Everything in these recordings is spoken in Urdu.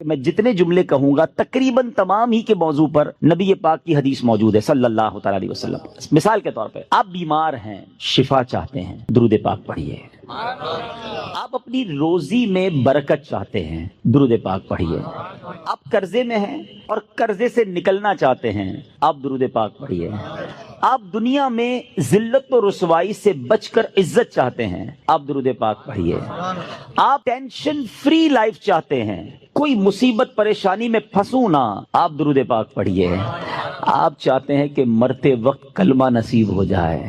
میں جتنے جملے کہوں گا تقریباً تمام ہی کے موضوع پر نبی پاک کی حدیث موجود ہے صلی اللہ تعالی علیہ وسلم۔ مثال کے طور پہ آپ بیمار ہیں، شفا چاہتے ہیں، درود پاک پڑھیے۔ آپ اپنی روزی میں برکت چاہتے ہیں، درود پاک پڑھیے۔ آپ قرضے میں ہیں اور قرضے سے نکلنا چاہتے ہیں، آپ درود پاک پڑھیے۔ آپ دنیا میں ذلت و رسوائی سے بچ کر عزت چاہتے ہیں، آپ درود پاک پڑھیے۔ آپ ٹینشن فری لائف چاہتے ہیں، کوئی مصیبت پریشانی میں پھنسوں نہ، آپ درود پاک پڑھیے۔ آپ چاہتے ہیں کہ مرتے وقت کلمہ نصیب ہو جائے،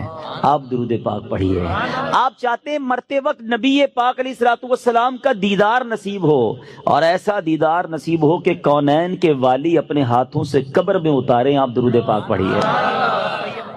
آپ درود پاک پڑھیے۔ آپ چاہتے ہیں مرتے وقت نبی پاک علیہ الصلوۃ والسلام کا دیدار نصیب ہو، اور ایسا دیدار نصیب ہو کہ کونین کے والی اپنے ہاتھوں سے قبر میں اتاریں، آپ درود پاک پڑھیے۔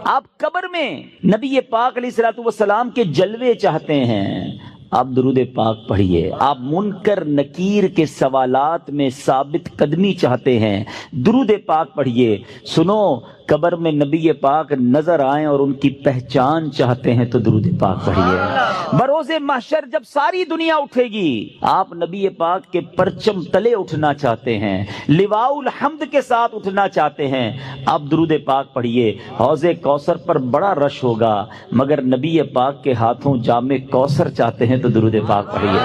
آپ قبر میں نبی پاک علیہ الصلوۃ والسلام کے جلوے چاہتے ہیں، آپ درود پاک پڑھیے۔ آپ منکر نکیر کے سوالات میں ثابت قدمی چاہتے ہیں، درود پاک پڑھیے۔ سنو، قبر میں نبی پاک نظر آئیں اور ان کی پہچان چاہتے ہیں تو درود پاک پڑھیے۔ بروز محشر جب ساری دنیا اٹھے گی، آپ نبی پاک کے پرچم تلے اٹھنا چاہتے ہیں، لواء الحمد کے ساتھ اٹھنا چاہتے ہیں، آپ درود پاک پڑھیے۔ حوض کوثر پر بڑا رش ہوگا، مگر نبی پاک کے ہاتھوں جام کوثر چاہتے ہیں تو درود پاک پڑھیے۔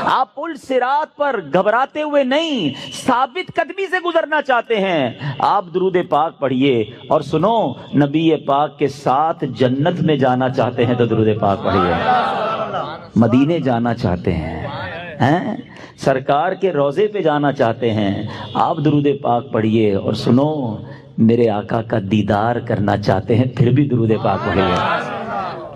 آپ پل صراط پر گھبراتے ہوئے نہیں، ثابت قدمی سے گزرنا چاہتے ہیں، آپ درود پاک پڑھیے۔ اور سنو، نبی پاک کے ساتھ جنت میں جانا چاہتے ہیں تو درود پاک پڑھیے۔ مدینے جانا چاہتے ہیں، سرکار کے روضے پہ جانا چاہتے ہیں، آپ درود پاک پڑھیے۔ اور سنو، میرے آقا کا دیدار کرنا چاہتے ہیں، پھر بھی درود پاک پڑھیے۔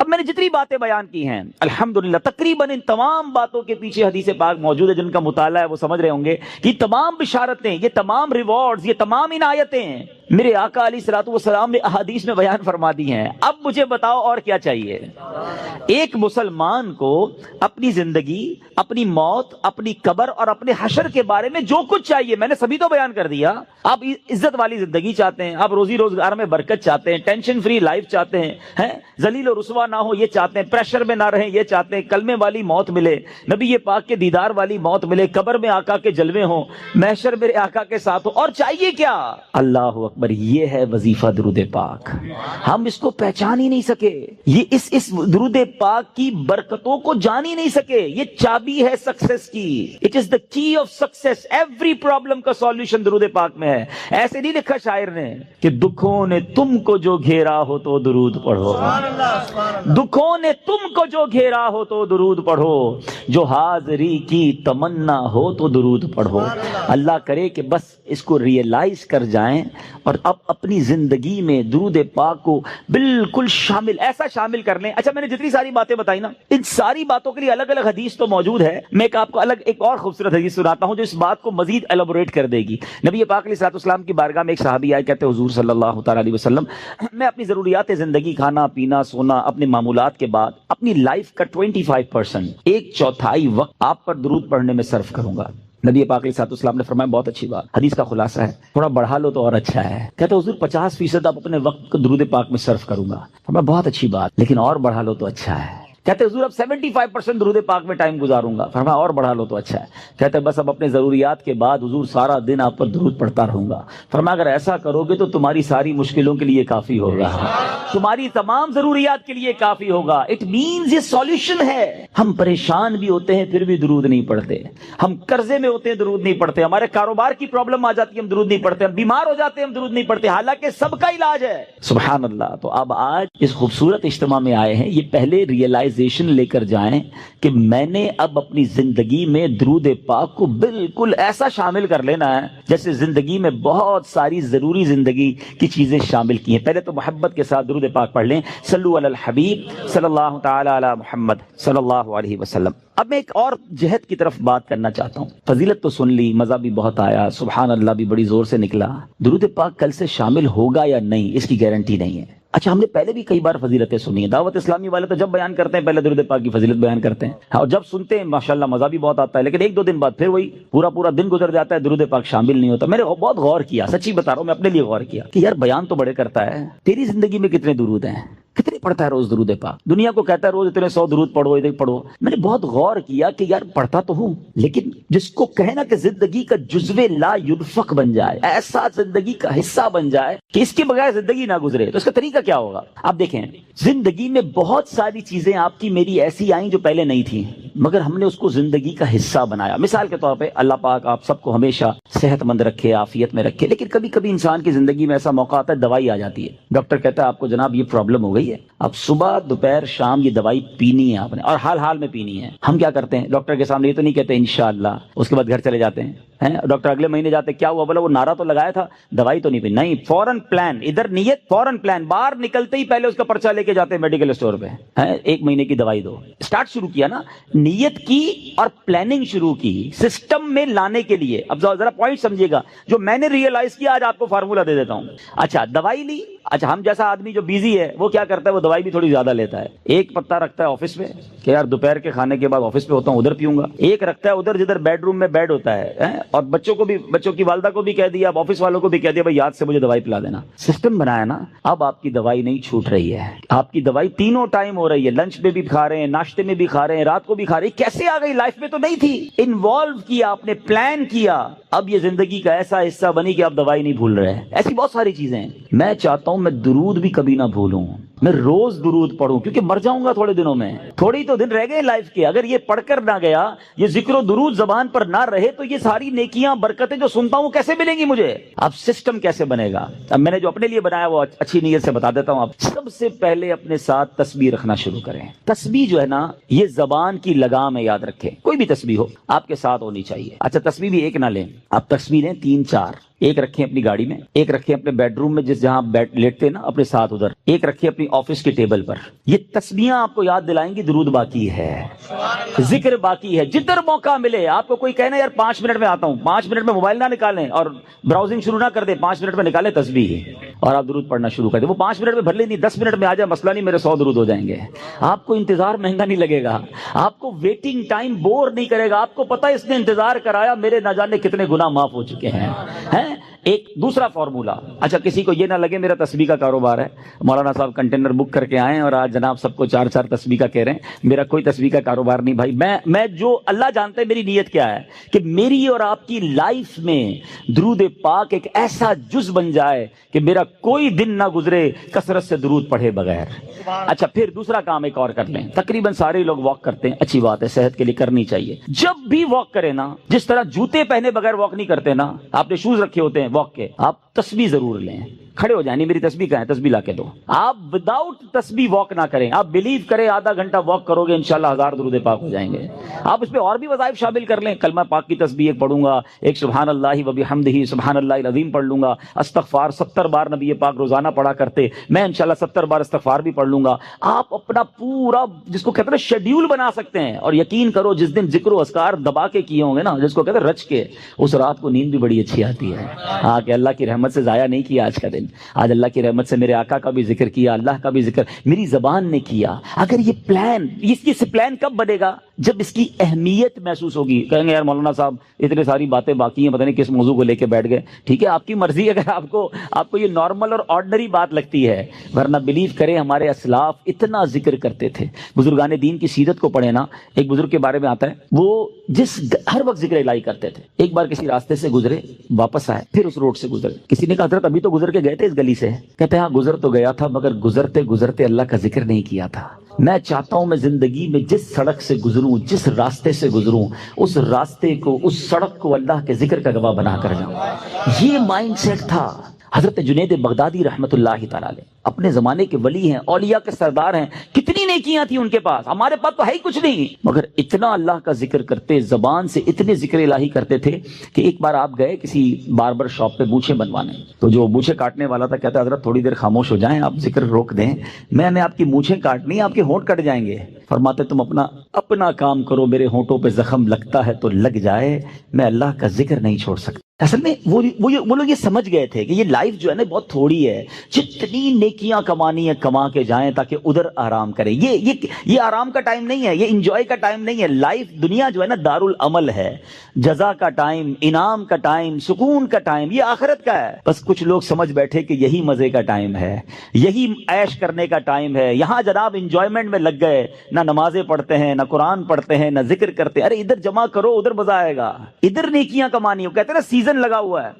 اب میں نے جتنی باتیں بیان کی ہیں الحمدللہ تقریباً ان تمام باتوں کے پیچھے حدیث پاک موجود ہے، جن کا مطالعہ ہے وہ سمجھ رہے ہوں گے کہ یہ تمام بشارتیں، یہ تمام ریوارڈز، یہ تمام عنایتیں میرے آقا علیہ الصلوۃ والسلام نے احادیث میں بیان فرما دی ہیں۔ اب مجھے بتاؤ اور کیا چاہیے؟ ایک مسلمان کو اپنی زندگی، اپنی موت، اپنی قبر اور اپنے حشر کے بارے میں جو کچھ چاہیے میں نے سبھی تو بیان کر دیا۔ آپ عزت والی زندگی چاہتے ہیں، آپ روزی روزگار میں برکت چاہتے ہیں، ٹینشن فری لائف چاہتے ہیں، ذلیل و رسوا نہ ہو یہ چاہتے ہیں، پریشر میں نہ رہیں یہ چاہتے ہیں، کلمے والی موت ملے، نبی پاک کے دیدار والی موت ملے، قبر میں آقا کے جلوے ہوں، محشر میرے آقا کے ساتھ ہو، اور چاہیے کیا؟ اللہ اکبر، یہ ہے وظیفہ درود پاک۔ ہم اس کو پہچان ہی نہیں سکے، یہ اس درود پاک کی برکتوں کو جان ہی نہیں سکے۔ یہ چابی ہے سکسیس کی، اٹ از دا کی آف سکسیس۔ ایوری پرابلم کا سولوشن درود پاک میں ہے۔ ایسے نہیں لکھا شاعر نے کہ دکھوں نے تم کو جو گھیرا ہو تو درود پڑھو، دکھوں نے تم کو جو گھیرا ہو تو درود پڑھو، جو حاضری کی تمنا ہو تو درود پڑھو۔ اللہ کرے کہ بس اس کو ریئلائز کر جائیں اور اب اپنی زندگی میں درود پاک کو بالکل شامل، ایسا شامل کر لیں۔ اچھا، میں نے جتنی ساری باتیں بتائی نا، ان ساری باتوں کے لیے الگ الگ حدیث تو موجود ہے۔ میں آپ کو ایک اور خوبصورت حدیث سناتا ہوں جو اس بات کو مزید ایلابوریٹ کر دے گی۔ نبی پاک علیہ الصلوۃ والسلام کی بارگاہ میں ایک صحابی آئے، کہتے حضور صلی اللہ تعالی علیہ وسلم، میں اپنی ضروریات زندگی، کھانا پینا سونا، اپنے معمولات کے بعد اپنی لائف کا 25%، ایک چوتھائی وقت آپ پر درود پڑھنے میں صرف کروں گا۔ نبی پاک علیہ الصلوۃ والسلام نے فرمایا بہت اچھی بات، حدیث کا خلاصہ ہے، تھوڑا بڑھا لو تو اور اچھا ہے۔ کہتے حضور 50% آپ اپنے وقت کو درود پاک میں صرف کروں گا۔ فرمایا بہت اچھی بات، لیکن اور بڑھا لو تو اچھا ہے۔ کہتے حضور اب 75% درود پاک میں ٹائم گزاروں گا۔ فرمایا اور بڑھا لو تو اچھا ہے۔ کہتے بس اب اپنے ضروریات کے بعد حضور سارا دن آپ پر درود پڑھتا رہوں گا۔ فرمایا اگر ایسا کرو گے تو تمہاری ساری مشکلوں کے لیے کافی ہوگا، تمہاری تمام ضروریات کے لیے کافی ہوگا۔ اٹ مینز یہ سولوشن ہے۔ ہم پریشان بھی ہوتے ہیں پھر بھی درود نہیں پڑھتے، ہم قرضے میں ہوتے ہیں درود نہیں پڑھتے، ہمارے کاروبار کی پرابلم آ جاتی ہے ہم درود نہیں پڑھتے، ہم بیمار ہو جاتے ہیں ہم درود نہیں پڑھتے، حالانکہ سب کا علاج ہے۔ سبحان اللہ۔ تو اب آج اس خوبصورت اجتماع میں آئے ہیں، یہ پہلے ریئلائزیشن لے کر جائیں کہ میں نے اب اپنی زندگی میں درود پاک کو بالکل ایسا شامل کر لینا ہے جیسے زندگی میں بہت ساری ضروری زندگی کی چیزیں شامل کی ہیں۔ پہلے تو محبت کے ساتھ درود پاک پڑھ لیں، صلو علی الحبیب صلی اللہ تعالی علی محمد صلی اللہ علیہ وسلم۔ اب میں ایک اور جہت کی طرف بات کرنا چاہتا ہوں۔ فضیلت تو سن لی، مزہ بھی بہت آیا، سبحان اللہ بھی بڑی زور سے نکلا، درود پاک کل سے شامل ہوگا یا نہیں اس کی گارنٹی نہیں ہے۔ اچھا، ہم نے پہلے بھی کئی بار فضیلتیں سنی ہیں، دعوت اسلامی والے تو جب بیان کرتے ہیں پہلے درود پاک کی فضیلت بیان کرتے ہیں، اور جب سنتے ہیں ماشاءاللہ مزہ بھی بہت آتا ہے، لیکن ایک دو دن بعد پھر وہی پورا دن گزر جاتا ہے، درود پاک شامل نہیں ہوتا۔ میں نے بہت غور کیا، سچی بتا رہا ہوں، میں اپنے لیے غور کیا کہ یار بیان تو بڑے کرتا ہے، تیری زندگی میں کتنے درود ہیں، کتنے پڑھتا ہے روز درود پاک؟ دنیا کو کہتا ہے روز اتنے 100 درود پڑھو، اتنے پڑھو. میں نے بہت غور کیا کہ یار پڑھتا تو ہوں، لیکن جس کو کہنا کہ زندگی کا جزو لا ينفق بن جائے، ایسا زندگی کا حصہ بن جائے کہ اس کے بغیر زندگی نہ گزرے، تو اس کا طریقہ کیا ہوگا؟ آپ دیکھیں، زندگی میں بہت ساری چیزیں آپ کی میری ایسی آئیں جو پہلے نہیں تھیں، مگر ہم نے اس کو زندگی کا حصہ بنایا. مثال کے طور پہ اللہ پاک آپ سب کو ہمیشہ صحت مند رکھے، عافیت میں رکھے، لیکن کبھی کبھی انسان کی زندگی میں ایسا موقع آتا ہے دوائی آ جاتی ہے. ڈاکٹر کہتا ہے آپ کو جناب یہ پرابلم ہو گئی ہے، اب صبح دوپہر شام یہ دوائی پینی ہے آپ نے، اور حال حال میں پینی ہے. ہم کیا کرتے ہیں؟ ڈاکٹر کے سامنے یہ تو نہیں کہتے انشاءاللہ، اس کے بعد گھر چلے جاتے ہیں. ڈاکٹر اگلے مہینے جاتے، کیا ہوا؟ بولا وہ نعرہ تو لگایا تھا، دوائی تو نہیں پی. نہیں، فوراً پلان، ادھر نیت، فوراً پلان. باہر نکلتے ہی پہلے اس کا پرچہ لے کے جاتے ہیں میڈیکل اسٹور پہ، 1 مہینے کی دوائی دو. اسٹارٹ شروع کیا نا، نیت کی اور پلاننگ شروع کی سسٹم میں لانے کے لیے. اب ذرا پوائنٹ سمجھیے گا جو میں نے ریئلائز کیا، آج آپ کو فارمولا دے دیتا ہوں. اچھا دوائی لی، اچھا ہم جیسا آدمی جو بیزی ہے وہ کیا کرتا ہے؟ وہ دوائی بھی تھوڑی زیادہ لیتا ہے. ایک پتا رکھتا ہے آفس میں کہ یار دوپہر کے کھانے کے بعد آفس پہ ہوتا ہوں ادھر پیوں گا. ایک رکھتا ہے ادھر جدھر بیڈ روم میں بیڈ ہوتا ہے، اور بچوں کی والدہ کو بھی کہہ دیا، اب آفس والوں کو بھی کہہ دیا بھائی یاد سے مجھے دوائی پلا دینا. سسٹم بنایا نا. اب آپ کی دوائی نہیں چھوٹ رہی ہے، آپ کی دوائی تینوں ٹائم ہو رہی ہے. لنچ میں بھی کھا رہے ہیں، ناشتے میں بھی کھا رہے ہیں، رات کو بھی کھا رہے ہیں. کیسے آ گئی؟ لائف میں تو نہیں تھی. انوالو کیا آپ نے، پلان کیا، اب یہ زندگی کا ایسا حصہ بنی کہ آپ دوائی نہیں بھول رہے. ایسی بہت ساری چیزیں ہیں. میں چاہتا ہوں میں درود بھی کبھی نہ بھولوں، میں روز درود پڑھوں، کیونکہ مر جاؤں گا تھوڑے دنوں میں. تھوڑی تو دن رہ گئے لائف کے. اگر یہ پڑھ کر نہ گیا، یہ ذکر و درود زبان پر نہ رہے، تو یہ ساری نیکیاں برکتیں جو سنتا ہوں کیسے ملیں گی مجھے؟ اب سسٹم کیسے بنے گا؟ اب میں نے جو اپنے لیے بنایا وہ اچھی نیت سے بتا دیتا ہوں. آپ سب سے پہلے اپنے ساتھ تسبیح رکھنا شروع کریں. تسبیح جو ہے نا، یہ زبان کی لگام ہے، یاد رکھیں. کوئی بھی تسبیح ہو آپ کے ساتھ ہونی چاہیے. اچھا تسبیح بھی ایک نہ لیں، آپ تسبیح لیں 3-4. ایک رکھیں اپنی گاڑی میں، ایک رکھیں اپنے بیڈ روم میں جہاں لیٹتے نا اپنے ساتھ ادھر، ایک رکھیں اپنی آفس کی ٹیبل پر. یہ تسبیحاں آپ کو یاد دلائیں گی درود باقی ہے، ذکر باقی ہے. جدھر موقع ملے آپ کو کوئی کہنا یار 5 منٹ میں آتا ہوں، 5 منٹ میں موبائل نہ نکالیں اور براؤزنگ شروع نہ کر دیں، 5 منٹ میں نکالیں تسبیح اور آپ درود پڑھنا شروع کر دیں. وہ 5 منٹ میں بھر لیں نہیں، 10 منٹ میں آ جائے مسئلہ نہیں، میرے 100 درود ہو جائیں گے. آپ کو انتظار مہنگا نہیں لگے گا، آپ کو ویٹنگ ٹائم بور نہیں کرے گا. آپ کو پتہ ہے اس نے انتظار کرایا، میرے نہ جانے کتنے گناہ معاف ہو چکے ہیں. ایک دوسرا فارمولا. اچھا کسی کو یہ نہ لگے میرا تسبیح کا کاروبار ہے، مولانا صاحب کنٹینر بک کر کے آئے اور آج جناب سب کو 4 تسبیح کا کہہ رہے ہیں. میرا کوئی تسبیح کا کاروبار نہیں بھائی. میں جو اللہ جانتا ہے میری نیت کیا ہے کہ میری اور آپ کی لائف میں درود پاک ایک ایسا جز بن جائے کہ میرا کوئی دن نہ گزرے کثرت سے درود پڑھے بغیر. اچھا پھر دوسرا کام ایک اور کر لیں. تقریباً سارے لوگ واک کرتے ہیں، اچھی بات ہے، صحت کے لیے کرنی چاہیے. جب بھی واک کریں نا، جس طرح جوتے پہنے بغیر واک نہیں کرتے نا، آپ نے شوز رکھے ہوتے ہیں واک کے، آپ تسبیح ضرور لیں. کھڑے ہو جائیں، نہیں میری تسبیح کہاں ہے، تسبیح لا کے دو. آپ وداؤٹ تسبیح واک نہ کریں. آپ بلیو کریں آدھا گھنٹہ واک کرو گے انشاءاللہ 1000 درود پاک ہو جائیں گے. آپ اس میں اور بھی وظائف شامل کر لیں. کلمہ پاک کی تسبیح ایک پڑھوں گا، ایک سبحان اللہ و بحمدہ سبحان اللہ العظیم پڑھ لوں گا. استغفار 70 بار نبی پاک روزانہ پڑھا کرتے، میں انشاءاللہ 70 بار استغفار بھی پڑھ لوں گا. آپ اپنا پورا جس کو کہتے ہیں شیڈیول بنا سکتے ہیں. اور یقین کرو جس دن ذکر و اذکار دبا کے کیے ہوں گے نا، جس کو کہتے ہیں رچ کے، اس رات کو نیند بھی بڑی اچھی آتی ہے. ہاں کہ اللہ کی رحمت سے ضائع نہیں کیا آج کا دن. آج اللہ کی رحمت سے میرے آقا کا بھی ذکر کیا، اللہ کا بھی ذکر میری زبان نے کیا. اگر یہ پلان، اس پلان کب بنے گا؟ جب اس کی اہمیت محسوس ہوگی. کہیں گے یار مولانا صاحب اتنے ساری باتیں باقی ہیں، پتہ نہیں کس موضوع کو لے کے بیٹھ گئے. ٹھیک ہے، آپ کی مرضی. اگر آپ کو یہ نارمل اور آرڈنری بات لگتی ہے، ورنہ بلیو کریں ہمارے اسلاف اتنا ذکر کرتے تھے. بزرگان دین کی سیرت کو پڑھیں نا، ایک بزرگ کے بارے میں آتا ہے، وہ ہر وقت ذکر الہی کرتے تھے. ایک بار کسی راستے سے گزرے، واپس آئے، پھر اس روڈ سے گزرے. کسی نے کہا حضرت ابھی تو گزر کے گئے تھے اس گلی سے. کہتے ہیں ہاں گزر تو گیا تھا، مگر گزرتے گزرتے اللہ کا ذکر نہیں کیا تھا. میں چاہتا ہوں میں زندگی میں جس سڑک سے گزروں، جس راستے سے گزروں، اس راستے کو، اس سڑک کو اللہ کے ذکر کا گواہ بنا کر جاؤں. یہ مائنڈ سیٹ تھا. حضرت جنید بغدادی رحمت اللہ تعالی علیہ اپنے زمانے کے ولی ہیں، اولیاء کے سردار ہیں. کتنی نیکیاں تھیں ان کے پاس، ہمارے پاس تو ہے ہی کچھ نہیں، مگر اتنا اللہ کا ذکر کرتے، زبان سے اتنے ذکر الہی کرتے تھے کہ ایک بار آپ گئے کسی باربر شاپ پہ مونچھیں بنوانے. تو جو مونچھیں کاٹنے والا تھا کہتا حضرت تھوڑی دیر خاموش ہو جائیں، آپ ذکر روک دیں، میں نے آپ کی مونچھیں کاٹنی، آپ کے ہونٹ کٹ جائیں گے. فرماتے تم اپنا کام کرو، میرے ہونٹوں پہ زخم لگتا ہے تو لگ جائے، میں اللہ کا ذکر نہیں چھوڑ سکتا. اصل میں وہ لوگ یہ سمجھ گئے تھے کہ یہ لائف جو ہے نا بہت تھوڑی ہے، جتنی نیکیاں کمانی ہے کما کے جائیں تاکہ ادھر آرام کریں. یہ آرام کا ٹائم نہیں ہے، یہ انجوائے کا ٹائم نہیں ہے. لائف دنیا جو ہے نا دار العمل ہے، جزا کا ٹائم، انعام کا ٹائم، سکون کا ٹائم یہ آخرت کا ہے. بس کچھ لوگ سمجھ بیٹھے کہ یہی مزے کا ٹائم ہے، یہی عیش کرنے کا ٹائم ہے. یہاں جناب انجوائمنٹ میں لگ گئے، نہ نمازیں پڑھتے ہیں، نہ قرآن پڑھتے ہیں، نہ ذکر کرتے ہیں. ارے ادھر جمع کرو، ادھر مزہ آئے گا، ادھر نیکیاں کمانی ہو. کہتے ہیں نا سیزن لگا ہوا ہے.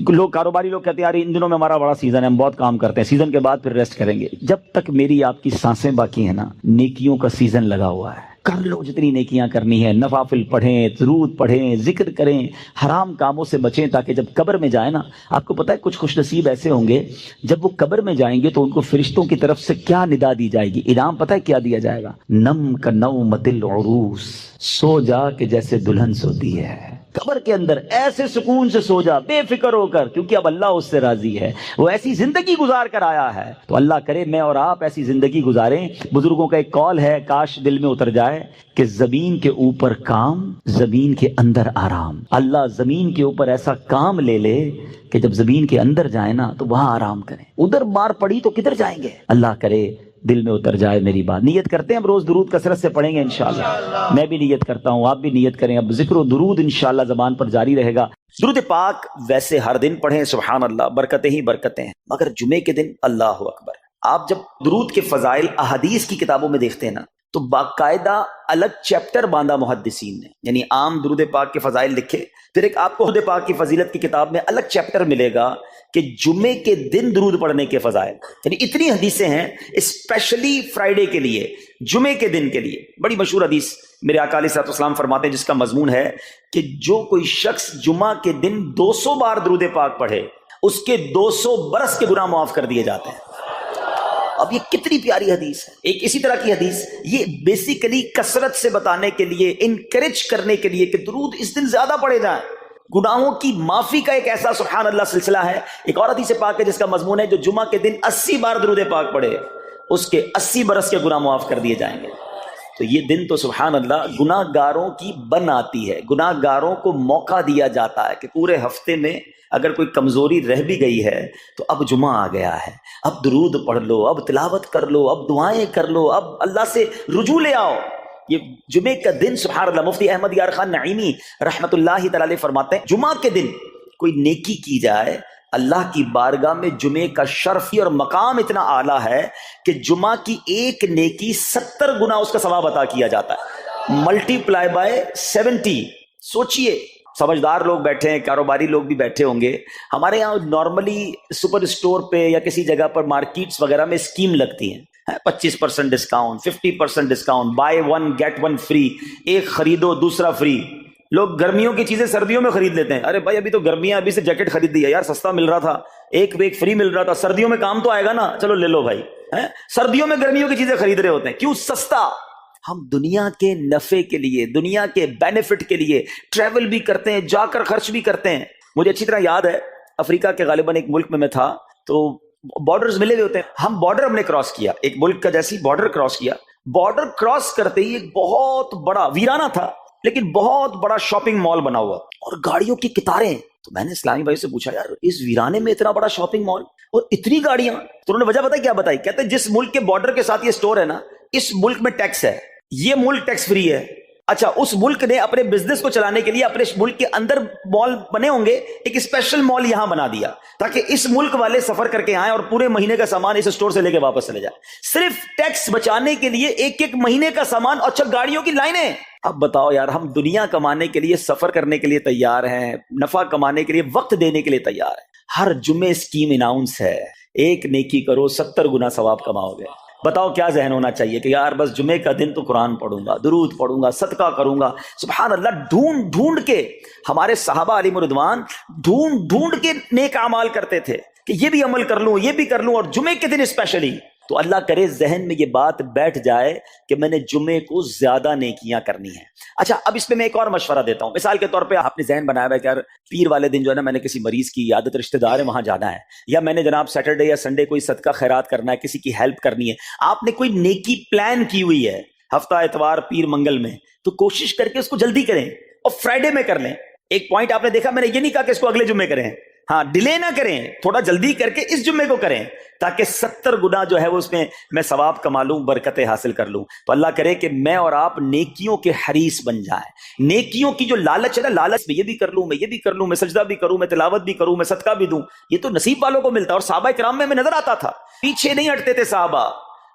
لوگ کاروباری لوگ کہتے ہیں یار ان دنوں میں ہمارا بڑا سیزن ہے، ہم بہت کام کرتے ہیں، سیزن کے بعد پھر ریسٹ کریں گے. جب تک میری آپ کی سانسیں باقی ہیں نا، نیکیوں کا سیزن لگا ہوا ہے. کر لو جتنی نیکیاں کرنی ہے، نوافل پڑھیں، درود پڑھیں، ذکر کریں، حرام کاموں سے بچیں، تاکہ جب قبر میں جائیں نا، آپ کو پتہ ہے کچھ خوش نصیب ایسے ہوں گے جب وہ قبر میں جائیں گے تو ان کو فرشتوں کی طرف سے کیا ندا دی جائے گی، انعام پتہ ہے کیا دیا جائے گا؟ نم کا نومت العروس، سو جا کہ جیسے دلہن سوتی ہے. قبر کے اندر ایسے سکون سے سو جا، بے فکر ہو کر، کیونکہ اب اللہ اس سے راضی ہے، وہ ایسی زندگی گزار کر آیا ہے. تو اللہ کرے میں اور آپ ایسی زندگی گزاریں. بزرگوں کا ایک قول ہے، کاش دل میں اتر جائے کہ زمین کے اوپر کام، زمین کے اندر آرام. اللہ زمین کے اوپر ایسا کام لے لے کہ جب زمین کے اندر جائیں نا تو وہاں آرام کریں. ادھر مار پڑی تو کدھر جائیں گے؟ اللہ کرے دل میں اتر جائے میری بات. نیت کرتے ہیں اب روز درود کثرت سے پڑھیں گے انشاءاللہ. میں بھی نیت کرتا ہوں، آپ بھی نیت کریں. اب ذکر و درود انشاءاللہ زبان پر جاری رہے گا. درود پاک ویسے ہر دن پڑھیں، سبحان اللہ، برکتیں ہی برکتیں ہیں، مگر جمعے کے دن اللہ اکبر. آپ جب درود کے فضائل احادیث کی کتابوں میں دیکھتے ہیں نا تو باقاعدہ الگ چیپٹر باندھا محدثین نے، یعنی عام درود پاک کے فضائل لکھے، پھر ایک آپ کو درود پاک کی فضیلت کی کتاب میں الگ چیپٹر ملے گا کہ جمعے کے دن درود پڑھنے کے فضائل. یعنی اتنی حدیثیں ہیں اسپیشلی فرائیڈے کے لیے، جمعے کے دن کے لیے. بڑی مشہور حدیث میرے آقا علیہ الصلوۃ والسلام فرماتے ہیں جس کا مضمون ہے کہ جو کوئی شخص جمعہ کے دن 200 بار درود پاک پڑھے اس کے 200 برس کے گناہ معاف کر دیے جاتے ہیں. اب یہ کتنی پیاری حدیث ہے. ایک اسی طرح کی حدیث یہ بیسیکلی کثرت سے بتانے کے لیے، انکریج کرنے کے لیے کہ درود اس دن زیادہ پڑھے جائیں. گناہوں کی معافی کا ایک ایسا سبحان اللہ سلسلہ ہے. ایک اور حدیث پاک ہے جس کا مضمون ہے جو جمعہ کے دن 80 بار درود پاک پڑھے اس کے 80 برس کے گناہ معاف کر دیے جائیں گے. تو یہ دن تو سبحان اللہ گناہ گاروں کی بن آتی ہے. گناہ گاروں کو موقع دیا جاتا ہے کہ پورے ہفتے میں اگر کوئی کمزوری رہ بھی گئی ہے تو اب جمعہ آ گیا ہے، اب درود پڑھ لو، اب تلاوت کر لو، اب دعائیں کر لو، اب اللہ سے رجوع لے آؤ. یہ جمعے کا دن سبحان اللہ مفتی احمد یار خان نعیمی رحمت اللہ تعالی علیہ فرماتے ہیں جمعہ کے دن کوئی نیکی کی جائے اللہ کی بارگاہ میں جمعے کا شرف اور مقام اتنا اعلیٰ ہے کہ جمعہ کی ایک نیکی 70 گنا اس کا ثواب عطا کیا جاتا ہے، ملٹی پلائی بائی 70. سوچئے سمجھدار لوگ بیٹھے ہیں، کاروباری لوگ بھی بیٹھے ہوں گے. ہمارے یہاں نارملی سپر اسٹور پہ یا کسی جگہ پر مارکیٹس وغیرہ میں اسکیم لگتی ہیں، 25% discount, 50% discount, buy 1 get 1 free, ایک خریدو دوسرا فری. لوگ گرمیوں کی چیزیں سردیوں میں خرید لیتے ہیں. ارے بھائی ابھی تو گرمیاں، ابھی سے جیکٹ خرید دی ہے یار، سستا مل رہا تھا، ایک فری مل رہا تھا، سردیوں میں کام تو آئے گا نا، چلو لے لو بھائی. سردیوں میں گرمیوں کی چیزیں خرید رہے ہوتے ہیں، کیوں؟ سستا. ہم دنیا کے نفع کے لیے، دنیا کے بینیفٹ کے لیے ٹریول بھی کرتے ہیں، جا کر خرچ بھی کرتے ہیں. مجھے اچھی طرح یاد ہے افریقہ کے غالباً ایک ملک میں تھا تو بارڈرز ملے ہوئے ہوتے ہیں. ہم بارڈر ہم نے کراس کیا، ایک ملک کا جیسی بارڈر کراس کیا. بارڈر کراس کرتے ہی ایک بہت بڑا ویرانہ تھا لیکن بہت بڑا شاپنگ مال بنا ہوا اور گاڑیوں کی قطاریں. تو میں نے اسلامی بھائی سے پوچھا یار اس ویرانے میں اتنا بڑا شاپنگ مال اور اتنی گاڑیاں؟ تو انہوں نے وجہ بتائی، کیا بتائی؟ کہتے ہیں جس ملک کے بارڈر کے ساتھ یہ سٹور ہے نا، اس ملک میں ٹیکس ہے، یہ ملک ٹیکس فری ہے. اچھا اس ملک نے اپنے بزنس کو چلانے کے لیے اپنے ملک کے اندر مال بنے ہوں گے، ایک اسپیشل مال یہاں بنا دیا تاکہ اس ملک والے سفر کر کے آئیں اور پورے مہینے کا سامان اس اسٹور سے لے کے واپس چلے جائیں، صرف ٹیکس بچانے کے لیے. ایک مہینے کا سامان. اچھا گاڑیوں کی لائنیں. اب بتاؤ یار، ہم دنیا کمانے کے لیے، سفر کرنے کے لیے تیار ہیں، نفع کمانے کے لیے وقت دینے کے لیے تیار ہیں. ہر جمعے اسکیم اناؤنس ہے، ایک نیکی کرو 70 گنا ثواب کماؤ گے. بتاؤ کیا ذہن ہونا چاہیے کہ یار بس جمعے کا دن تو قرآن پڑھوں گا، درود پڑھوں گا، صدقہ کروں گا. سبحان اللہ، ڈھونڈ ڈھونڈ کے ہمارے صحابہ علیہ رضوان ڈھونڈ کے نیک اعمال کرتے تھے کہ یہ بھی عمل کر لوں، یہ بھی کر لوں، اور جمعے کے دن اسپیشلی. تو اللہ کرے ذہن میں یہ بات بیٹھ جائے کہ میں نے جمعے کو زیادہ نیکیاں کرنی ہیں. اچھا اب اس میں ایک اور مشورہ دیتا ہوں. مثال کے طور پہ آپ نے ذہن بنایا ہے کہ یار پیر والے دن جو ہے نا میں نے کسی مریض کی عیادت، رشتہ دار ہے وہاں جانا ہے، یا میں نے جناب سیٹرڈے یا سنڈے کوئی صدقہ خیرات کرنا ہے، کسی کی ہیلپ کرنی ہے. آپ نے کوئی نیکی پلان کی ہوئی ہے ہفتہ اتوار پیر منگل میں، تو کوشش کر کے اس کو جلدی کریں اور فرائیڈے میں کر لیں. ایک پوائنٹ آپ نے دیکھا، میں نے یہ نہیں کہا کہ اس کو اگلے جمعے کریں، ہاں ڈیلے نہ کریں، تھوڑا جلدی کر کے اس جمعے کو کریں تاکہ 70 گنا جو ہے وہ اس میں ثواب کما لوں، برکتیں حاصل کر لوں۔ تو اللہ کرے کہ میں اور آپ نیکیوں کے حریص بن جائیں۔ نیکیوں کی جو لالچ ہے نا، لالچ میں یہ بھی کر لوں، میں یہ بھی کر لوں، میں سجدہ بھی کروں، میں تلاوت بھی کروں، میں صدقہ بھی دوں، یہ تو نصیب والوں کو ملتا ہے۔ اور صحابہ کرام میں ہمیں نظر آتا تھا، پیچھے نہیں ہٹتے تھے صحابہ،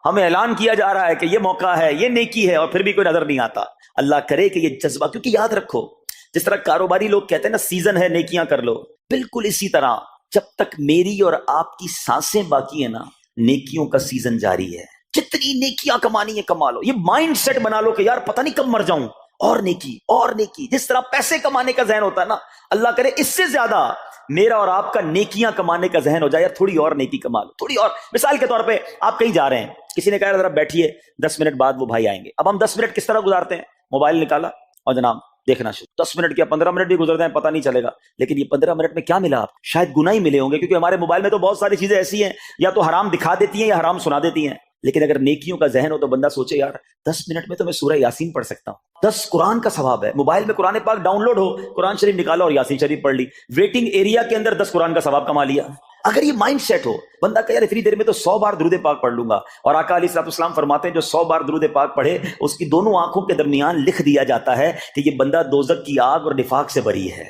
ہمیں اعلان کیا جا رہا ہے کہ یہ موقع ہے، یہ نیکی ہے، اور پھر بھی کوئی نظر نہیں آتا۔ اللہ کرے کہ یہ جذبہ، کیونکہ یاد رکھو جس طرح کاروباری لوگ کہتے ہیں نا سیزن ہے نیکیاں کر لو، بالکل اسی طرح جب تک میری اور آپ کی سانسیں باقی ہیں نا، نیکیوں کا سیزن جاری ہے۔ جتنی نیکیاں کمانی ہے کما لو، یہ مائنڈ سیٹ بنا لو کہ یار پتہ نہیں کب مر جاؤں، اور نیکی اور نیکی۔ جس طرح پیسے کمانے کا ذہن ہوتا ہے نا، اللہ کرے اس سے زیادہ میرا اور آپ کا نیکیاں کمانے کا ذہن ہو جائے، یار تھوڑی اور نیکی کما لو، تھوڑی اور۔ مثال کے طور پہ آپ کہیں جا رہے ہیں، کسی نے کہا ذرا بیٹھیے 10 منٹ بعد وہ بھائی آئیں گے۔ اب ہم 10 منٹ کس طرح گزارتے ہیں؟ موبائل نکالا اور جناب دیکھنا شروع، 10 منٹ کیا 15 منٹ بھی گزر جائیں پتہ نہیں چلے گا، لیکن یہ 15 منٹ میں کیا ملا آپ؟ شاید گناہ ہی ملے ہوں گے، کیونکہ ہمارے موبائل میں تو بہت ساری چیزیں ایسی ہیں یا تو حرام دکھا دیتی ہیں یا حرام سنا دیتی ہیں۔ لیکن اگر نیکیوں کا ذہن ہو تو بندہ سوچے یار 10 منٹ میں تو میں سورہ یاسین پڑھ سکتا ہوں، 10 قرآن کا ثواب ہے۔ موبائل میں قرآن پاک ڈاؤن لوڈ ہو، قرآن شریف نکالا اور یاسین شریف پڑھ لی، ویٹنگ ایریا کے اندر 10 قرآن کا ثواب کما لیا۔ اگر یہ مائنڈ سیٹ ہو، بندہ کہ یار اتنی دیر میں تو 100 بار درود پاک پڑھ لوں گا، اور آقا علیہ الصلوۃ والسلام فرماتے ہیں جو 100 بار درود پاک پڑھے اس کی دونوں آنکھوں کے درمیان لکھ دیا جاتا ہے کہ یہ بندہ دوزخ کی آگ اور نفاق سے بری ہے۔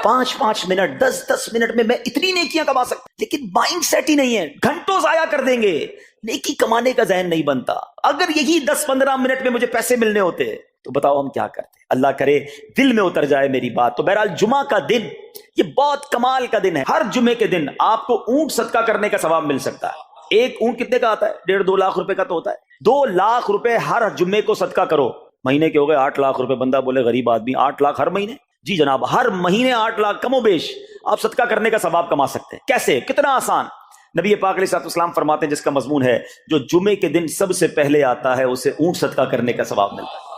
5 منٹ 10 منٹ میں اتنی نیکیاں کما سکتا، لیکن مائنڈ سیٹ ہی نہیں ہے، گھنٹوں ضائع کر دیں گے، نیکی کمانے کا ذہن نہیں بنتا۔ اگر یہی 10-15 منٹ میں مجھے پیسے ملنے ہوتے تو بتاؤ ہم کیا کرتے؟ اللہ کرے دل میں اتر جائے میری بات۔ تو بہرحال جمعہ کا دن یہ بہت کمال کا دن ہے۔ ہر جمعے کے دن آپ کو اونٹ صدقہ کرنے کا ثواب مل سکتا ہے۔ ایک اونٹ کتنے کا آتا ہے؟ 1.5-2 لاکھ روپے کا تو ہوتا ہے۔ 2 لاکھ روپے ہر جمعے کو صدقہ کرو، مہینے کے ہو گئے 8 لاکھ روپے۔ بندہ بولے غریب آدمی 8 لاکھ ہر مہینے؟ جی جناب، ہر مہینے 8 لاکھ کم و بیش آپ صدقہ کرنے کا ثواب کما سکتے ہیں۔ کیسے؟ کتنا آسان۔ نبی پاک علیہ الصلوۃ والسلام فرماتے ہیں جس کا مضمون ہے جو جمعے کے دن سب سے پہلے آتا ہے اسے اونٹ صدقہ کرنے کا ثواب ملتا ہے،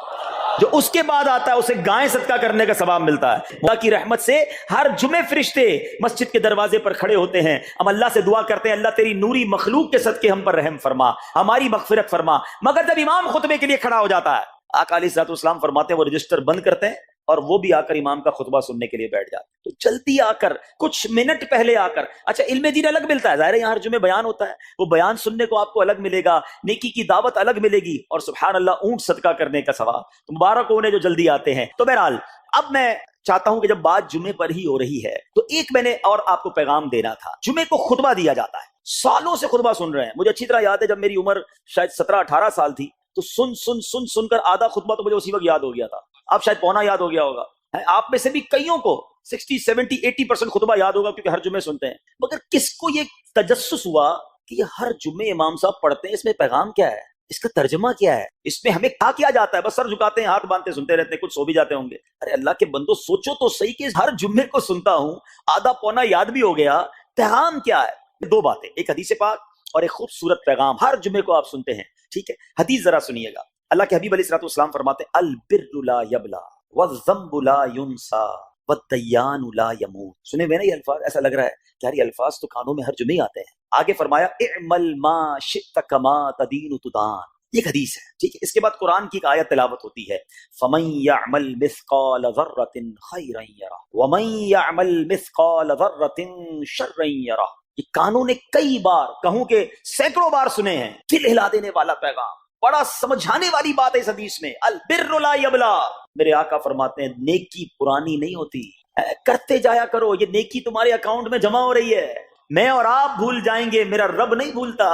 جو اس کے بعد آتا ہے اسے گائے صدقہ کرنے کا ثواب ملتا ہے۔ اللہ کی رحمت سے ہر جمعے فرشتے مسجد کے دروازے پر کھڑے ہوتے ہیں، ہم اللہ سے دعا کرتے ہیں اللہ تیری نوری مخلوق کے صدقے ہم پر رحم فرما، ہماری مغفرت فرما۔ مگر جب امام خطبے کے لیے کھڑا ہو جاتا ہے، آقا علیہ الصلوۃ والسلام فرماتے ہیں وہ رجسٹر بند کرتے ہیں اور وہ بھی آ کر امام کا خطبہ سننے کے لیے بیٹھ جاتے ہیں۔ تو جلدی آ کر، کچھ منٹ پہلے آ کر، اچھا علم دین الگ ملتا ہے، ظاہر ہے یہاں ہر جمعے بیان ہوتا ہے، وہ بیان سننے کو آپ کو الگ ملے گا، نیکی کی دعوت الگ ملے گی، اور سبحان اللہ اونٹ صدقہ کرنے کا ثواب۔ تو مبارک ہو انہیں جو جلدی آتے ہیں۔ تو بہرحال اب میں چاہتا ہوں کہ جب بات جمعے پر ہی ہو رہی ہے تو ایک میں نے اور آپ کو پیغام دینا تھا۔ جمعے کو خطبہ دیا جاتا ہے، سالوں سے خطبہ سن رہے ہیں، مجھے اچھی طرح یاد ہے جب میری عمر شاید 17-18 سال تھی تو سن کر آدھا خطبہ تو مجھے اسی وقت یاد ہو گیا تھا، اب شاید پونا یاد ہو گیا ہوگا۔ آپ میں سے بھی کئیوں کو 60-70-80% خطبہ یاد ہوگا کیونکہ ہر جمعے سنتے ہیں، مگر کس کو یہ تجسس ہوا کہ یہ ہر جمعے امام صاحب پڑھتے ہیں، اس میں پیغام کیا ہے، اس کا ترجمہ کیا ہے، اس میں ہمیں کیا جاتا ہے؟ بس سر جھکاتے ہیں، ہاتھ باندھتے سنتے رہتے ہیں، کچھ سو بھی جاتے ہوں گے۔ ارے اللہ کے بندو سوچو تو صحیح کہ ہر جمعے کو سنتا ہوں، آدھا پونا یاد بھی ہو گیا، پیغام کیا ہے؟ 2 باتیں، ایک حدیث پاک اور ایک خوبصورت پیغام ہر جمعے کو آپ سنتے ہیں، ٹھیک ہے؟ حدیث ذرا سنیے گا۔ اللہ کے حبیب علیہ الصلوۃ والسلام فرماتے ہیں البر لا یبلا والذنب لا ینسا والدیان لا یموت۔ سنے ہوئے نا یہ الفاظ؟ ایسا لگ رہا ہے کہ یار یہ الفاظ تو کانوں میں ہر جمعے آتے ہیں۔ آگے فرمایا اعمل ما شئت کما تدین تدان، یہ ایک حدیث ہے، ٹھیک ہے؟ اس کے بعد قرآن کی ایک آیت تلاوت ہوتی ہے فمن یعمل مثقال ذرۃ خیرا یرہ ومن یعمل مثقال ذرۃ شرا یرہ۔ یہ کانوں نے کئی بار، کہوں کہ سینکڑوں بار سنے ہیں، دل ہلا دینے والا پیغام، بڑا سمجھانے والی بات ہے اس حدیث میں۔ البر لا یبلا، میرے آقا فرماتے ہیں نیکی پرانی نہیں ہوتی، کرتے جایا کرو، یہ نیکی تمہارے اکاؤنٹ میں جمع ہو رہی ہے۔ میں اور آپ بھول جائیں گے، میرا رب نہیں بھولتا،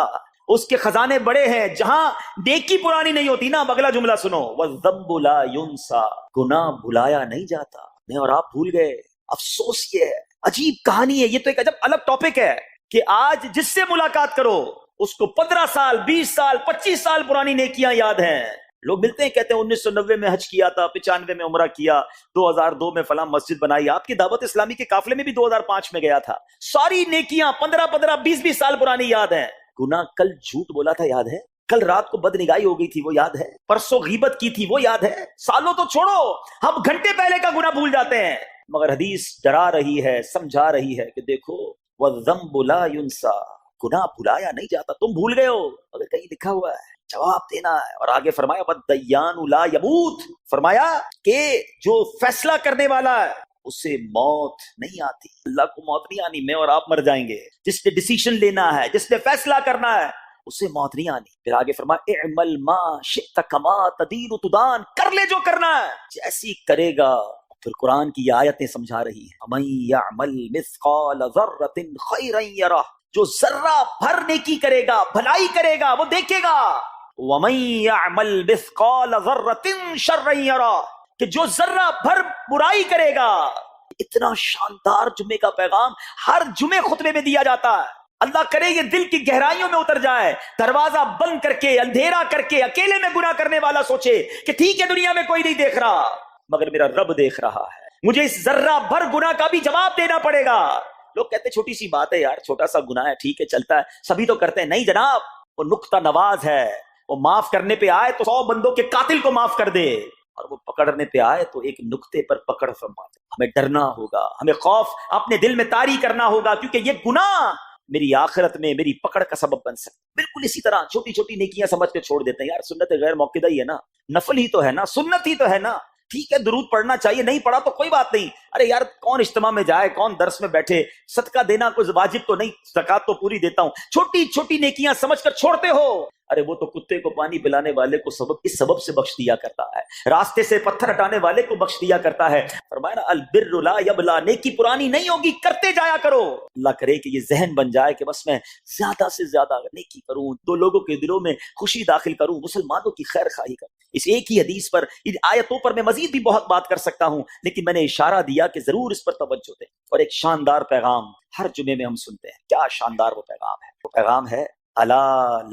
اس کے خزانے بڑے ہیں۔ جہاں نیکی پرانی نہیں ہوتی نا، اگلا جملہ سنو والذنب لا ینسا، گناہ بھلایا نہیں جاتا، میں اور آپ بھول گئے۔ افسوس یہ ہے، عجیب کہانی ہے، یہ تو ایک عجب الگ ٹاپک ہے کہ آج جس سے ملاقات کرو اس کو 15 سال 20 سال 25 سال پرانی نیکیاں یاد ہیں۔ لوگ ملتے ہیں کہتے ہیں 1990 میں حج کیا تھا، 95 میں عمرہ کیا، 2002 میں فلاں مسجد بنائی۔ آپ کی دعوت اسلامی کے قافلے میں بھی 2005 میں گیا تھا۔ ساری نیکیاں 15 20 سال پرانی یاد ہیں۔ گناہ کل جھوٹ بولا تھا یاد ہے، کل رات کو بدنگاہی ہو گئی تھی وہ یاد ہے، پرسوں غیبت کی تھی وہ یاد ہے، سالوں تو چھوڑو، ہم گھنٹے پہلے کا گناہ بھول جاتے ہیں۔ مگر حدیث ڈرا رہی ہے، سمجھا رہی ہے کہ دیکھو والذنب لا ینسا، گناہ بھلایا نہیں جاتا، تم بھول گئے ہو، اگر کہیں لکھا ہوا ہے جواب دینا ہے۔ اور آگے فرمایا والدیان لا یموت، فرمایا کہ جو فیصلہ کرنے والا ہے اسے موت نہیں آتی. اللہ کو موت نہیں آنی. میں اور آپ مر جائیں گے. جس نے ڈیسیشن لینا ہے, جس نے فیصلہ کرنا ہے, اسے موت نہیں آنی. پھر آگے فرمایا اعمل ما شئت کما تدین تدان, کر لے جو کرنا ہے جیسی کرے گا. پھر قرآن کی یہ آیتیں سمجھا رہی ہیں, وَمَن يَعْمَلْ مِثْقَالَ ذَرَّةٍ خَيْرًا يَرَهُ, جو ذرہ بھر نیکی کرے گا, بھلائی کرے گا, وہ دیکھے گا. وَمَن يَعْمَلْ مِثْقَالَ ذَرَّةٍ شَرًّا يَرَهُ, کہ جو ذرہ بھر برائی کرے گا. اتنا شاندار جمعے کا پیغام ہر جمعے خطبے میں دیا جاتا ہے. اللہ کرے یہ دل کی گہرائیوں میں اتر جائے. دروازہ بند کر کے, اندھیرا کر کے, اکیلے میں گناہ کرنے والا سوچے کہ ٹھیک ہے دنیا میں کوئی نہیں دیکھ رہا, مگر میرا رب دیکھ رہا ہے. مجھے اس ذرہ بھر گناہ کا بھی جواب دینا پڑے گا. لوگ کہتے ہیں چھوٹی سی بات ہے یار, چھوٹا سا گناہ ہے, ٹھیک ہے چلتا ہے, سبھی تو کرتے ہیں. نہیں جناب, وہ نقطہ نواز ہے. وہ معاف کرنے پہ آئے تو 100 بندوں کے قاتل کو معاف کر دے, اور وہ پکڑنے پہ آئے تو ایک نقطے پر پکڑ فرما دے. ہمیں ڈرنا ہوگا, ہمیں خوف اپنے دل میں طاری کرنا ہوگا, کیونکہ یہ گناہ میری آخرت میں میری پکڑ کا سبب بن سکتا. بالکل اسی طرح چھوٹی چھوٹی نیکیاں سمجھ کے چھوڑ دیتے ہیں. یار سنت غیر موقعہ ہی ہے نا, نفل ہی تو ہے نا, سنت ہی تو ہے نا, ٹھیک ہے درود پڑھنا چاہیے, نہیں پڑھا تو کوئی بات نہیں. ارے یار کون اجتماع میں جائے, کون درس میں بیٹھے, صدقہ دینا کوئی واجب تو نہیں, زکات تو پوری دیتا ہوں. چھوٹی چھوٹی نیکیاں سمجھ کر چھوڑتے ہو. ارے وہ تو کتے کو پانی پلانے والے کو اس سبب سے بخش دیا کرتا ہے, راستے سے پتھر ہٹانے والے کو بخش دیا کرتا ہے. فرمایا نا البر لا یبلا, نیکی پرانی نہیں ہوگی, کرتے جایا کرو. اللہ کرے کہ یہ ذہن بن جائے کہ بس میں زیادہ سے زیادہ نیکی کروں, دو لوگوں کے دلوں میں خوشی داخل کروں, مسلمانوں کی خیر خواہی کروں. اس ایک ہی حدیث پر, ان آیتوں پر میں مزید بھی بہت بات کر سکتا ہوں, لیکن میں نے اشارہ دیا کہ ضرور اس پر توجہ دیں. اور ایک شاندار پیغام ہر جمعے میں ہم سنتے ہیں. کیا شاندار وہ پیغام ہے. وہ پیغام ہے الا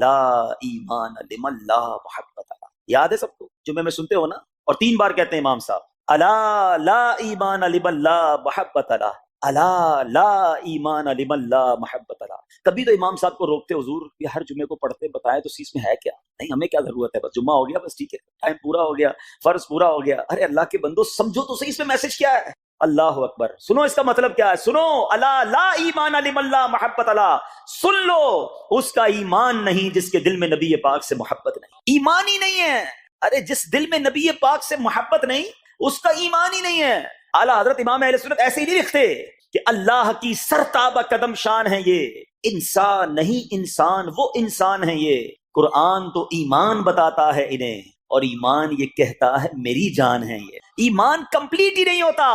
لا ایمان لمن لا محبت لا. یاد ہے سب کو, جمعے میں سنتے ہو نا, اور 3 بار کہتے ہیں امام صاحب, الا لا ایمان لمن لا محبت لا, الا لا ایمان لمن لا محبت لا. کبھی تو امام صاحب کو روکتے, حضور یہ ہر جمعے کو پڑھتے بتائیں تو اس میں ہے کیا. نہیں, ہمیں کیا ضرورت ہے, بس جمعہ ہو گیا, بس ٹھیک ہے, ٹائم پورا ہو گیا, فرض پورا ہو گیا. ارے اللہ کے بندو سمجھو تو صحیح, اس میں میسج کیا ہے. اللہ اکبر, سنو اس کا مطلب کیا ہے. سنو, الا لا ایمان لمن لا محبت لا, سن لو اس کا ایمان نہیں جس کے دل میں نبی پاک سے محبت نہیں. ایمان ہی نہیں ہے. ارے جس دل میں نبی پاک سے محبت نہیں, اس کا ایمان ہی نہیں ہے. اعلیٰ حضرت امام اہل سنت ایسے ہی نہیں لکھتے کہ اللہ کی سرتابہ قدم شان ہے یہ, انسان نہیں انسان, وہ انسان ہے یہ. قرآن تو ایمان بتاتا ہے انہیں, اور ایمان یہ کہتا ہے میری جان ہے یہ. ایمان کمپلیٹ ہی نہیں ہوتا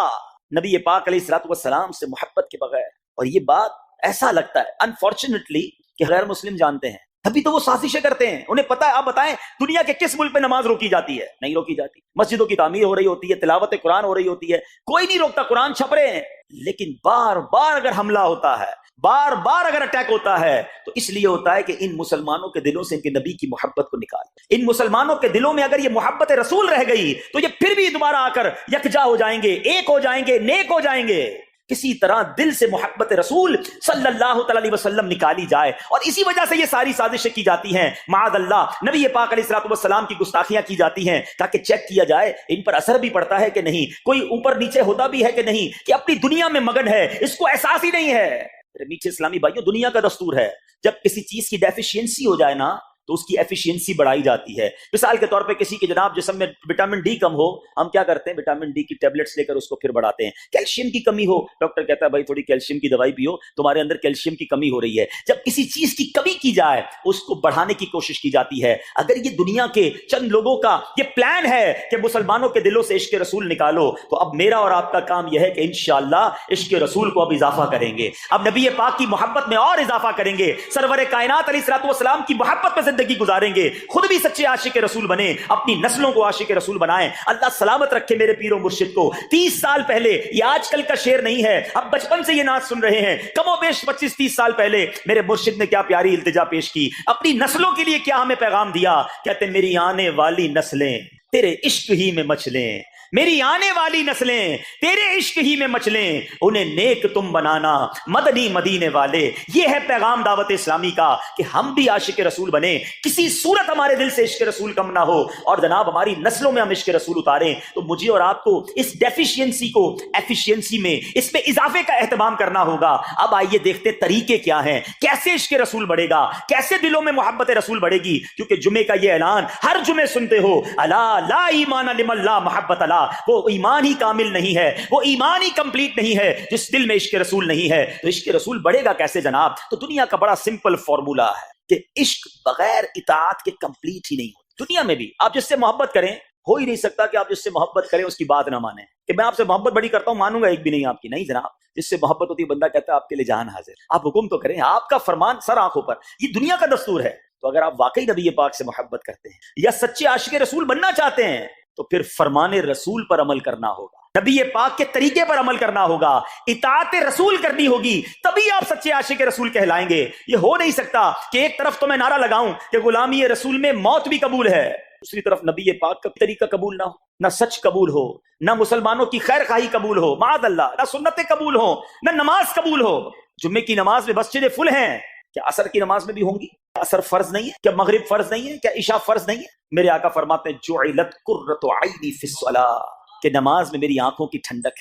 نبی پاک علیہ الصلوۃ والسلام سے محبت کے بغیر. اور یہ بات ایسا لگتا ہے انفارچونیٹلی کہ غیر مسلم جانتے ہیں, تبھی تو وہ سازشیں کرتے ہیں. انہیں پتا ہے, آپ بتائیں دنیا کے کس ملک پہ نماز روکی جاتی ہے؟ نہیں روکی جاتی. مسجدوں کی تعمیر ہو رہی ہوتی ہے, تلاوت قرآن ہو رہی ہوتی ہے, کوئی نہیں روکتا, قرآن چھپ رہے ہیں. لیکن بار بار اگر حملہ ہوتا ہے, بار بار اگر اٹیک ہوتا ہے, تو اس لیے ہوتا ہے کہ ان مسلمانوں کے دلوں سے ان کے نبی کی محبت کو نکال. ان مسلمانوں کے دلوں میں اگر یہ محبت رسول رہ گئی تو یہ پھر بھی دوبارہ آ کر یکجا ہو جائیں گے, ایک ہو جائیں گے, نیک ہو جائیں گے. کسی طرح دل سے محبت رسول صلی اللہ تعالی علیہ وسلم نکالی جائے, اور اسی وجہ سے یہ ساری سازشیں کی جاتی ہیں. معاذ اللہ, نبی پاک علیہ الصلوۃ والسلام کی گستاخیاں کی جاتی ہیں تاکہ چیک کیا جائے ان پر اثر بھی پڑتا ہے کہ نہیں, کوئی اوپر نیچے ہوتا بھی ہے کہ نہیں, کہ اپنی دنیا میں مگن ہے, اس کو احساس ہی نہیں ہے. میٹھے اسلامی بھائیوں, دنیا کا دستور ہے جب کسی چیز کی ڈیفیشینسی ہو جائے نا تو اس کی ایفیشینسی بڑھائی جاتی ہے. مثال کے طور پہ کسی کے جناب جسم میں وٹامن ڈی کم ہو, ہم کیا کرتے ہیں, وٹامن ڈی کی ٹیبلٹس لے کر اس کو پھر بڑھاتے ہیں. کیلشیم کی کمی ہو, ڈاکٹر کہتا ہے بھائی تھوڑی کیلشیم کی دوائی پیو, تمہارے اندر کیلشیم کی کمی ہو رہی ہے. جب کسی چیز کی کمی کی جائے اس کو بڑھانے کی کوشش کی جاتی ہے. اگر یہ دنیا کے چند لوگوں کا یہ پلان ہے کہ مسلمانوں کے دلوں سے عشق رسول نکالو, تو اب میرا اور آپ کا کام یہ ہے کہ انشاءاللہ عشق رسول کو اب اضافہ کریں گے, اب نبی پاک کی محبت میں اور اضافہ کریں گے, سرور کائنات علیہ الصلوۃ والسلام کی محبت میں زندگی گزاریں گے, خود بھی سچے عاشق رسول بنے, اپنی نسلوں کو عاشق رسول بنائیں. اللہ سلامت رکھے میرے پیر و مرشد کو. 30 سال پہلے, یہ آج کل کا شعر نہیں ہے, اب بچپن سے یہ نعت سن رہے ہیں, کم و بیش 25-30 سال پہلے میرے مرشد نے کیا پیاری التجا پیش کی, اپنی نسلوں کے لیے کیا ہمیں پیغام دیا. کہتے میری آنے والی نسلیں تیرے عشق ہی میں مچلیں, میری آنے والی نسلیں تیرے عشق ہی میں مچلیں, انہیں نیک تم بنانا مدنی مدینے والے. یہ ہے پیغام دعوت اسلامی کا کہ ہم بھی عاشق رسول بنے, کسی صورت ہمارے دل سے عشق رسول کم نہ ہو, اور جناب ہماری نسلوں میں ہم عشق رسول اتاریں. تو مجھے اور آپ کو اس ڈیفیشینسی کو ایفیشینسی میں, اس میں اضافے کا اہتمام کرنا ہوگا. اب آئیے دیکھتے طریقے کیا ہیں, کیسے عشق رسول بڑھے گا, کیسے دلوں میں محبت رسول بڑھے گی. کیونکہ جمعے کا یہ اعلان ہر جمعے سنتے ہو, الا لا ایمان لمن لا محبت لا, وہ ایمان ہی کامل نہیں ہے، وہ ایمان ہی کمپلیٹ نہیں ہے جس دل میں عشق رسول نہیں ہے۔ تو عشق رسول بڑھے گا کیسے جناب؟ تو دنیا کا بڑا سمپل فارمولا ہے کہ عشق بغیر اطاعت کے کمپلیٹ ہی نہیں ہوتا۔ دنیا میں بھی آپ جس سے محبت کریں، ہو ہی نہیں سکتا کہ آپ جس سے محبت کریں اس کی بات نہ مانیں، کہ میں آپ سے محبت بڑی کرتا ہوں مانوں گا ایک بھی نہیں آپ کی، نہیں جناب۔ جس سے محبت ہوتی ہے بندہ کہتا ہے آپ کے لیے جان حاضر، آپ حکم تو کریں، آپ کا فرمان سر آنکھوں پر، یہ دنیا کا دستور ہے۔ تو اگر آپ واقعی نبی پاک سے محبت کرتے ہیں یا سچے عاشق رسول بننا چاہتے ہیں تو پھر فرمان رسول پر عمل کرنا ہوگا، نبی پاک کے طریقے پر عمل کرنا ہوگا، اطاعت رسول کرنی ہوگی، تبھی آپ سچے عاشق رسول کہلائیں گے۔ یہ ہو نہیں سکتا کہ ایک طرف تو میں نعرہ لگاؤں کہ غلامی رسول میں موت بھی قبول ہے، دوسری طرف نبی پاک کا طریقہ قبول نہ ہو، نہ سچ قبول ہو، نہ مسلمانوں کی خیر خواہی قبول ہو، معاذ اللہ، نہ سنتیں قبول ہو، نہ نماز قبول ہو۔ جمعے کی نماز میں مسجدیں فل ہیں، کیا عصر کی نماز میں بھی ہوں گی؟ عصر فرض نہیں ہے؟ کیا مغرب فرض نہیں ہے؟ کیا عشاء فرض نہیں ہے؟ میرے آقا فرماتے ہیں جعلت قرۃ عینی فی الصلاۃ، کہ نماز میں میری آنکھوں کی ٹھنڈک